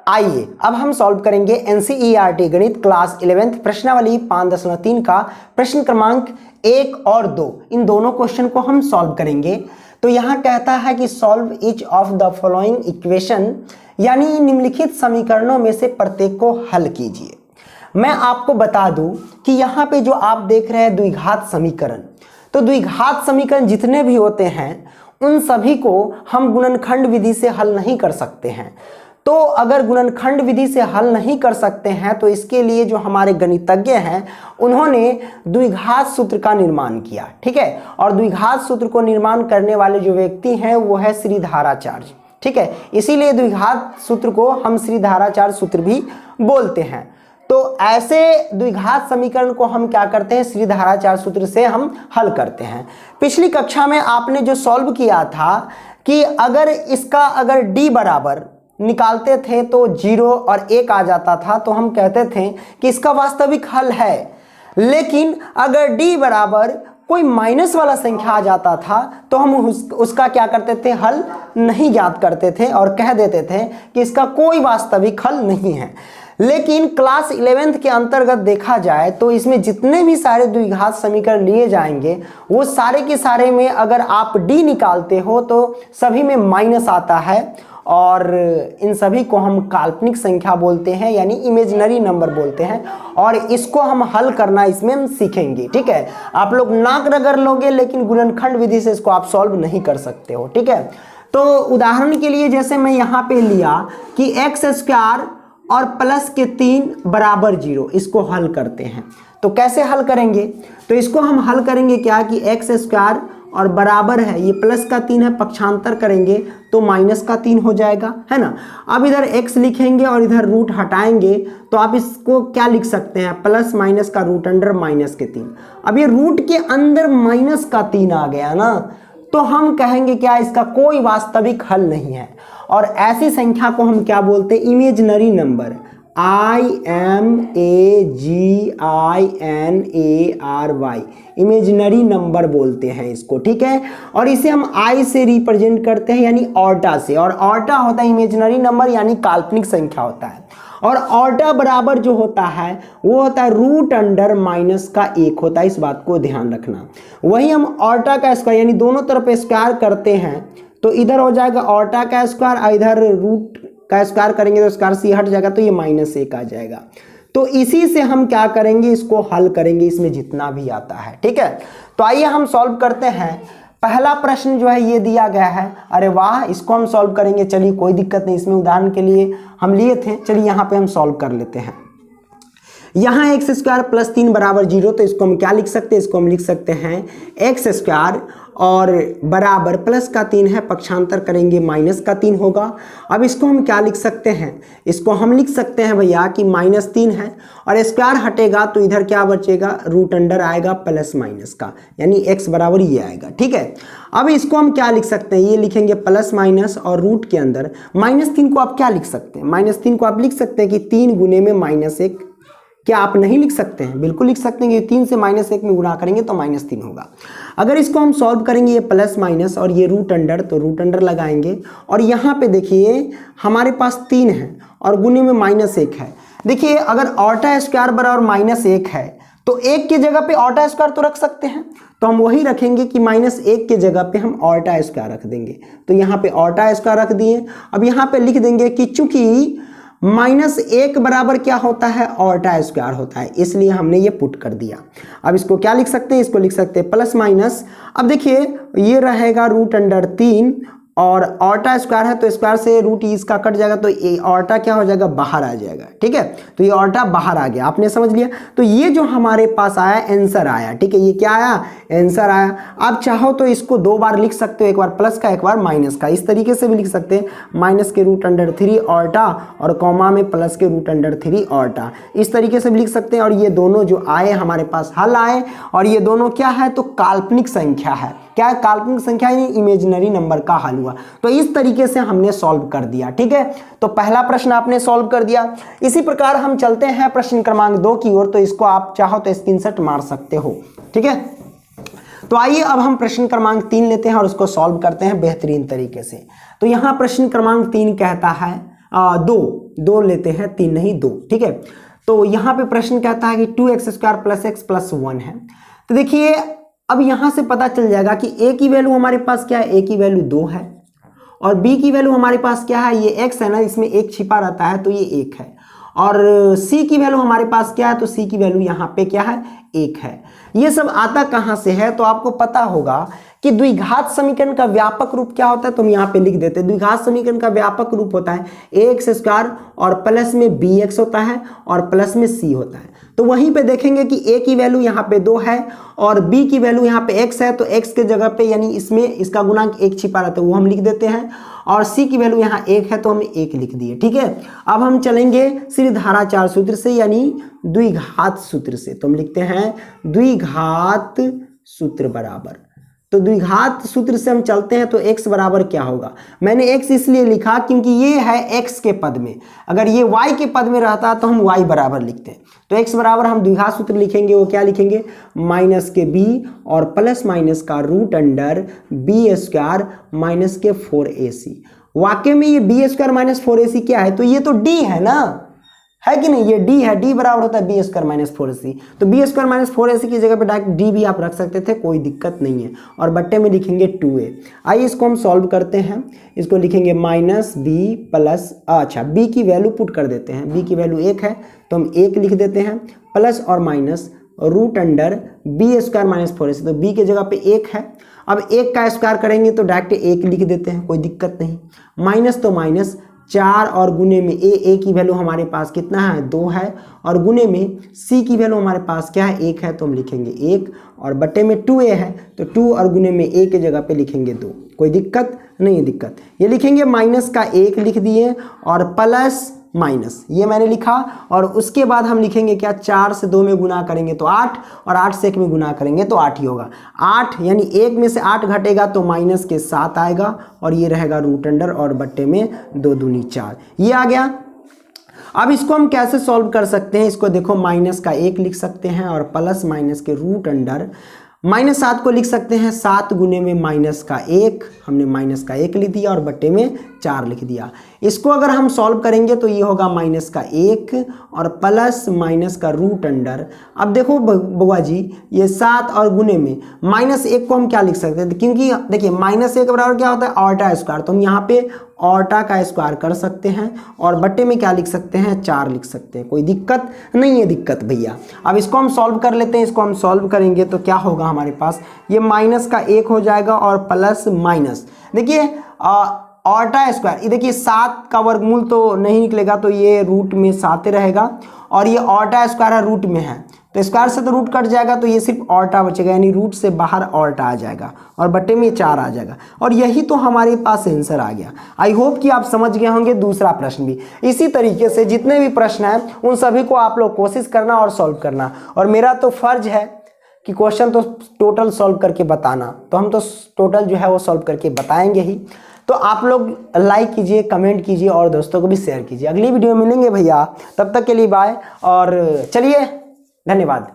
आइए अब हम सॉल्व करेंगे एनसीईआरटी गणित क्लास 11th प्रश्नावली 5.3 का प्रश्न क्रमांक 1 और 2। इन दोनों क्वेश्चन को हम सॉल्व करेंगे। तो यहाँ कहता है कि solve each of the following equation, यानी निम्नलिखित समीकरणों में से प्रत्येक को हल कीजिए। मैं आपको बता दूं कि यहाँ पे जो आप देख रहे हैं द्विघात समीकरण, तो द्विघात समीकरण जितने भी होते हैं उन सभी को हम गुणनखंड विधि से हल नहीं कर सकते हैं। तो अगर गुणनखंड विधि से हल नहीं कर सकते हैं तो इसके लिए जो हमारे गणितज्ञ हैं उन्होंने द्विघात सूत्र का निर्माण किया, ठीक है। और द्विघात सूत्र को निर्माण करने वाले जो व्यक्ति हैं वो है श्रीधराचार्य, ठीक है। इसीलिए द्विघात सूत्र को हम श्रीधराचार्य सूत्र भी बोलते हैं। तो ऐसे द्विघात समीकरण को हम क्या करते हैं, श्रीधराचार्य सूत्र से हम हल करते हैं। पिछली कक्षा में आपने जो सॉल्व किया था कि अगर इसका अगर d बराबर निकालते थे तो 0 और 1 आ जाता था, तो हम कहते थे कि इसका वास्तविक हल है। लेकिन अगर d बराबर कोई माइनस वाला संख्या आ जाता था तो हम उसका क्या करते थे, हल नहीं ज्ञात करते थे और कह देते थे कि इसका कोई वास्तविक हल नहीं है। लेकिन क्लास 11th के अंतर्गत देखा जाए तो इसमें जितने भी सारे द्विघात समीकरण लिए जाएंगे वो सारे के सारे में अगर आप d निकालते हो तो सभी में माइनस आता है, और इन सभी को हम काल्पनिक संख्या बोलते हैं, यानी इमेजिनरी नंबर बोलते हैं। और इसको हम हल करना इसमें हम सीखेंगे, ठीक है। आप लोग नाक रगड़ लोगे लेकिन गुणनखंड विधि से इसको आप सॉल्व नहीं कर सकते हो, ठीक है। तो उदाहरण के लिए जैसे मैं यहाँ पे लिया कि x² और प्लस के 3 बराबर 0, इसको हल करते हैं। तो कैसे हल करेंगे, तो इसको हम हल करेंगे क्या कि x² और बराबर है, ये प्लस का 3 है, पक्षांतर करेंगे तो माइनस का 3 हो जाएगा, है ना। अब इधर x लिखेंगे और इधर रूट हटाएंगे तो आप इसको क्या लिख सकते हैं, प्लस माइनस का रूट अंडर माइनस के 3। अब ये रूट के अंदर माइनस का 3 आ गया ना, तो हम कहेंगे क्या, इसका कोई वास्तविक हल नहीं है। और ऐसी संख्या को हम क्या बोलते हैं, imaginary number, IMAGINARY, imaginary number बोलते हैं इसको, ठीक है। और इसे हम I से रिप्रेजेंट करते हैं, यानी ऑर्टा से, और ऑर्टा होता है इमेजिनरी नंबर यानी काल्पनिक संख्या होता है। और ऑर्टा बराबर जो होता है वो होता है रूट अंडर माइनस का 1 होता है, इस बात को ध्यान रखना। वही हम ऑर्टा का स्क्वायर यानी दोनों तरफ स्क्वायर करते हैं तो इधर हो जाएगा ऑर्टा का स्क्वायर, और इधर रूट का स्क्वायर करेंगे तो स्क्वायर से हट जाएगा तो ये -1 आ जाएगा। तो इसी से हम क्या करेंगे, इसको हल करेंगे, इसमें जितना भी आता है, ठीक है। तो आइए हम सॉल्व करते हैं। पहला प्रश्न जो है ये दिया गया है, अरे वाह, इसको हम सॉल्व करेंगे। चलिए कोई दिक्कत नहीं, इसमें उदाहरण के लिए हम लिए थे, चलिए यहाँ पे हम सॉल्व कर लेते हैं। यहाँ x² प्लस 3 बराबर 0, तो इसको हम क्या लिख सकते हैं, इसको हम लिख सकते हैं x² और बराबर प्लस का 3 है, पक्षांतर करेंगे माइनस का 3 होगा। अब इसको हम क्या लिख सकते हैं, इसको हम लिख सकते हैं भैया कि -3 है और स्क्वायर हटेगा तो इधर क्या बचेगा, रूट अंडर आएगा प्लस माइनस का, यानी x बराबर ये आएगा, ठीक है। अब इसको हम क्या लिख सकते हैं, ये लिखेंगे प्लस माइनस और रूट के अंदर -3 को आप क्या लिख सकते हैं, -3 को आप लिख सकते हैं कि 3 गुने में -1। क्या आप नहीं लिख सकते हैं, बिल्कुल लिख सकते हैं कि 3 से -1 में गुणा करेंगे तो -3 होगा। अगर इसको हम सॉल्व करेंगे, ये प्लस माइनस और ये रूट अंडर, तो रूट अंडर लगाएंगे और यहाँ पे देखिए हमारे पास 3 है और गुने में -1 है। देखिए अगर ऑर्टा स्क्वायर बराबर -1 है तो 1 की जगह पे ऑर्टा स्क्वायर तो रख सकते हैं, तो हम वही रखेंगे कि -1 के जगह पे हम ऑर्टा स्क्वायर रख देंगे। तो यहाँ पे ऑर्टा स्क्वायर रख दिए। अब यहाँ पे लिख देंगे कि चूंकि -1 बराबर क्या होता है, ऑर्टा स्क्वायर होता है, इसलिए हमने ये पुट कर दिया। अब इसको क्या लिख सकते हैं, इसको लिख सकते हैं प्लस माइनस। अब देखिए ये रहेगा रूट अंडर 3 और ऑर्टा स्क्वायर है तो स्क्वायर से रूट इसका कट जाएगा तो ये ऑर्टा क्या हो जाएगा, बाहर आ जाएगा, ठीक है। तो ये ऑर्टा बाहर आ गया, आपने समझ लिया। तो ये जो हमारे पास आया आंसर आया, ठीक है, ये क्या आया, आंसर आया। आप चाहो तो इसको 2 बार लिख सकते हो, एक बार प्लस का एक बार माइनस का, इस तरीके से भी लिख सकते हैं, माइनस के रूट अंडर 3 ऑर्टा और कॉमा में प्लस के रूट अंडर 3 ऑर्टा, इस तरीके से भी लिख सकते हैं। और ये दोनों जो आए हमारे पास हल आए, और ये दोनों क्या है, तो काल्पनिक संख्या है। क्या है, काल्पनिक संख्या यानी इमेजिनरी नंबर का हल हुआ। तो इस तरीके से हमने सॉल्व कर दिया, ठीक है। तो पहला प्रश्न आपने सॉल्व कर दिया। इसी प्रकार हम चलते हैं प्रश्न क्रमांक 2 की ओर। तो इसको आप चाहो तो स्क्रीनशॉट मार सकते हो, ठीक है। तो आइए अब हम प्रश्न क्रमांक 3 लेते हैं और उसको सॉल्व करते हैं बेहतरीन तरीके से। तो यहाँ प्रश्न क्रमांक 3 कहता है, दो लेते हैं, 3 नहीं 2, ठीक है। तो यहाँ पे प्रश्न कहता है कि 2x² + x + 1 है। तो देखिए अब यहाँ से पता चल जाएगा कि a की वैल्यू हमारे पास क्या है, a की वैल्यू 2 है और b की वैल्यू हमारे पास क्या है, ये x है ना, इसमें 1 छिपा रहता है तो ये 1 है। और c की वैल्यू हमारे पास क्या है, तो c की वैल्यू यहाँ पे क्या है, 1 है। ये सब आता कहाँ से है, तो आपको पता होगा कि द्विघात समीकरण का व्यापक रूप क्या होता है, तो हम यहाँ पे लिख देते हैं। द्विघात समीकरण का व्यापक रूप होता है ax² और प्लस में bx होता है और प्लस में c होता है। तो वहीं पे देखेंगे कि a की वैल्यू यहाँ पे 2 है और b की वैल्यू यहाँ पे x है, तो x के जगह पे यानी इसमें इसका गुणांक 1 छिपा रहता है, वो हम लिख देते हैं। और c की वैल्यू यहाँ 1 है तो हम 1 लिख दिए, ठीक है। अब हम चलेंगे सीधे धाराचार सूत्र से यानी द्विघात सूत्र से, तो हम लिखते हैं द्विघात सूत्र बराबर। तो द्विघात सूत्र से हम चलते हैं तो x बराबर क्या होगा, मैंने x इसलिए लिखा क्योंकि ये है x के पद में, अगर ये y के पद में रहता तो हम y बराबर लिखते हैं। तो x बराबर हम द्विघात सूत्र लिखेंगे, वो क्या लिखेंगे, माइनस के b और प्लस माइनस का √अंडर b² माइनस के 4ac। वाक्य में ये b² - 4ac क्या है, तो ये तो d है ना, है कि नहीं, ये d है, d बराबर होता है b² - 4ac। तो b² - 4ac की जगह पे डायरेक्ट d भी आप रख सकते थे, कोई दिक्कत नहीं है। और बट्टे में लिखेंगे 2a। आइए इसको हम सॉल्व करते हैं, इसको लिखेंगे -b प्लस, अच्छा b की वैल्यू पुट कर देते हैं, b की वैल्यू 1 है तो हम 1 लिख देते हैं, प्लस और माइनस √अंडर b² - 4ac। तो b की जगह पे 1 है, अब 1 का स्क्वायर करेंगे तो डायरेक्ट 1 लिख देते हैं, कोई दिक्कत नहीं। माइनस तो माइनस, 4 और गुने में a की वैल्यू हमारे पास कितना है, 2 है और गुने में c की वैल्यू हमारे पास क्या है, 1 है तो हम लिखेंगे 1 और बटे में 2a है तो 2 और गुने में a के जगह पे लिखेंगे 2, कोई दिक्कत नहीं है। दिक्कत ये लिखेंगे माइनस का 1 लिख दिए और प्लस माइनस ये मैंने लिखा और उसके बाद हम लिखेंगे क्या, 4 से 2 में गुना करेंगे तो 8 और 8 से 1 में गुना करेंगे तो 8 ही होगा। 8 यानी 1 में से 8 घटेगा तो माइनस के 7 आएगा और ये रहेगा √अंडर और बट्टे में 2 दूनी 4, ये आ गया। अब इसको हम कैसे सॉल्व कर सकते हैं, इसको देखो माइनस का 1 लिख सकते हैं और प्लस माइनस के √अंडर -7 को लिख सकते हैं, 7 गुने में माइनस का 1, हमने माइनस का 1 लिख दिया और बट्टे में 4 लिख दिया। इसको अगर हम सॉल्व करेंगे तो ये होगा माइनस का 1 और प्लस माइनस का √अंडर। अब देखो बुआ जी, ये 7 और गुने में -1 को हम क्या लिख सकते हैं, क्योंकि देखिए -1 बराबर क्या होता है, ऑर्टा स्क्वायर, तो हम यहाँ पे ऑर्टा का स्क्वायर कर सकते हैं और बट्टे में क्या लिख सकते हैं, 4 लिख सकते हैं, कोई दिक्कत नहीं है। दिक्कत भैया, अब इसको हम सॉल्व कर लेते हैं। इसको हम सॉल्व करेंगे तो क्या होगा हमारे पास, ये माइनस का 1 हो जाएगा और प्लस माइनस, देखिए ऑर्टा स्क्वायर, ये देखिए 7 का वर्गमूल तो नहीं निकलेगा तो ये रूट में 7 रहेगा और ये ऑर्टा स्क्वायर है, रूट में है तो स्क्वायर से तो रूट कट जाएगा तो ये सिर्फ ऑर्टा बचेगा, यानी रूट से बाहर ऑर्टा आ जाएगा और बट्टे में 4 आ जाएगा और यही तो हमारे पास आंसर आ गया। आई होप कि आप समझ गए होंगे। दूसरा प्रश्न भी इसी तरीके से जितने भी प्रश्न हैं उन सभी को आप लोग कोशिश करना और सॉल्व करना, और मेरा तो फर्ज है कि क्वेश्चन तो टोटल सॉल्व करके बताना, तो हम तो टोटल जो है वो सॉल्व करके बताएंगे ही। तो आप लोग लाइक कीजिए, कमेंट कीजिए और दोस्तों को भी शेयर कीजिए। अगली वीडियो में मिलेंगे भैया, तब तक के लिए बाय और चलिए, धन्यवाद।